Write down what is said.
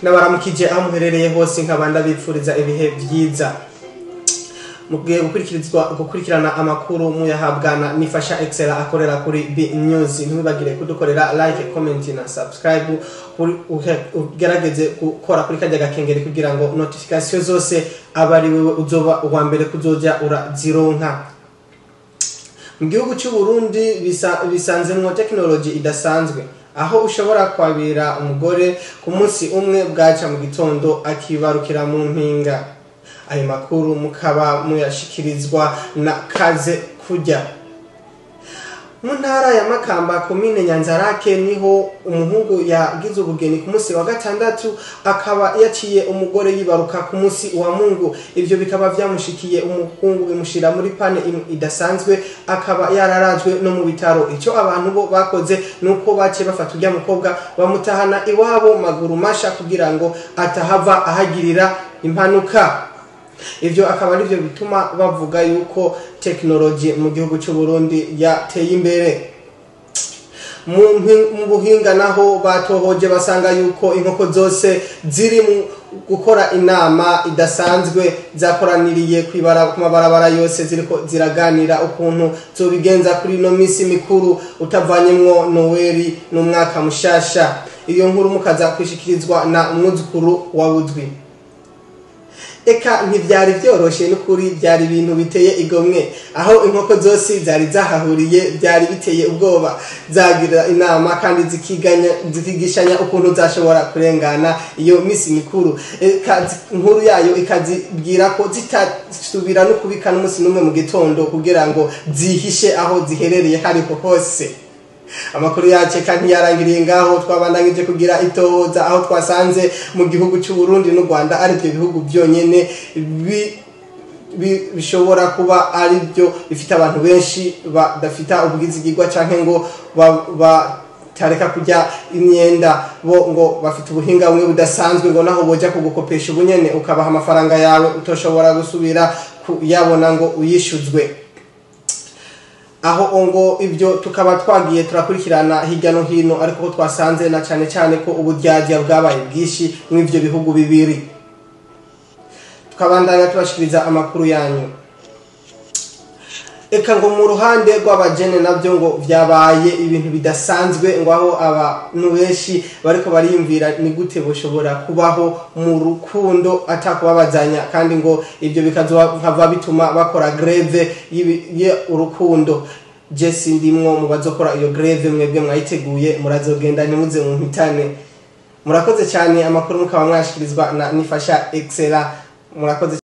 n'abaramukije aho muherereye hose nkabanda bipfuriza ibihe byiza mugiye gukurikirana amakuru muyahabwana nifasha Excella akorera kuri B News. Ntibagire kudukorera like, comment na subscribe, ugerageze gukora kuri kajya gakengeri kugira ngo notification zose abari wewe uzoba uwa mbere kuzoja urazironka. Mu gihugu cy'u Burundi bisanzemwo technology idasanzwe, aho ushobora kwabira umugore ku munsi umwe bwaca mu gitondo akibarukira mu mpinga. Ayo makuru mukaba muyashikirizwa na Kaze Kujya. Mu ntara ya Makamba komine Nyanzarake niho umuhungu yagize ubugeni ku munsi wa gatandatu, akaba yaciye umugore yibaruka ku munsi wa Mungu. Ivyo bikaba vyamushikiye umuhungu bimushira muri pane idasanzwe, akaba yararajwe no mu bitaro. Ico abantu bo bakoze nuko bace bafata urya mukobwa bamutahana iwabo maguru masha kugira ngo atahava ahagirira impanuka. Ivyo akaba arivyo bituma bavuga yuko technology mu gihugu cy'u Burundi yateye imbere. Mu buhinga naho batohoje basanga yuko inkoko zose ziri mu gukora inama idasanzwe zakoraniriye ku mabarabara yose ziriko ziraganira ukuntu zobigenza kuri no misi mikuru utavanyemwo Noeli n'umwaka mushasha. Iyo nkuru mukaza kwishikirizwa na umwuzukuru wa Budwi. Eka ntivyari vyoroshe n'ukuri, byari ibintu biteye igomwe, aho inkoko zose zari zahahuriye byari biteye ubwoba, zagira inama kandi zikigishanya ukuntu zashobora kurengana iyo misi mikuru. Eka inkuru yayo ikazibwira ko zitasubira no kubika n'umunsi numwe mu gitondo kugira ngo zihishe aho ziherereye hariho hose. Amakuru yacu kandi yarangiriye ngaho twabandangije kugira itohoza, aho twasanze mu gihugu cy'u Burundi n'u Rwanda ari byo bihugu byonyene bishobora kuba ari byo bifite abantu benshi badafita ubwizigirwa canke ngo batareka kujya imyenda, bo ngo bafite ubuhinga bumwe budasanzwe, ngo naho boja kugukopesha ubunyene ukabaha amafaranga yawe utoshobora gusubira kuyabona ngo uyishuzwe. Aho ngo ivyo tukaba twagiye turakurikirana hirya no hino, ariko twasanze na cyane ko uburyarya bwabaye bwishi mw'ivyo bihugu bibiri. Tukabandanya tubashikiriza amakuru yanyu. Eka ngo mu ruhande rw'abajene nabyo ngo vyabaye ibintu bidasanzwe, ngo aho abantu benshi bariko bariyumvira ni gute boshobora kubaho mu rukundo atakubabazanya, kandi ngo ivyo bikazoba bituma bakora greve urukundo. Jesse ndimwo mu bazokora iyo greve, mwebwe mwayiteguye murazogenda nimuze mu mpitane. Murakoze cyane, amakuru mukaba mwashikirizwa na nifasha Excella. Murakoze.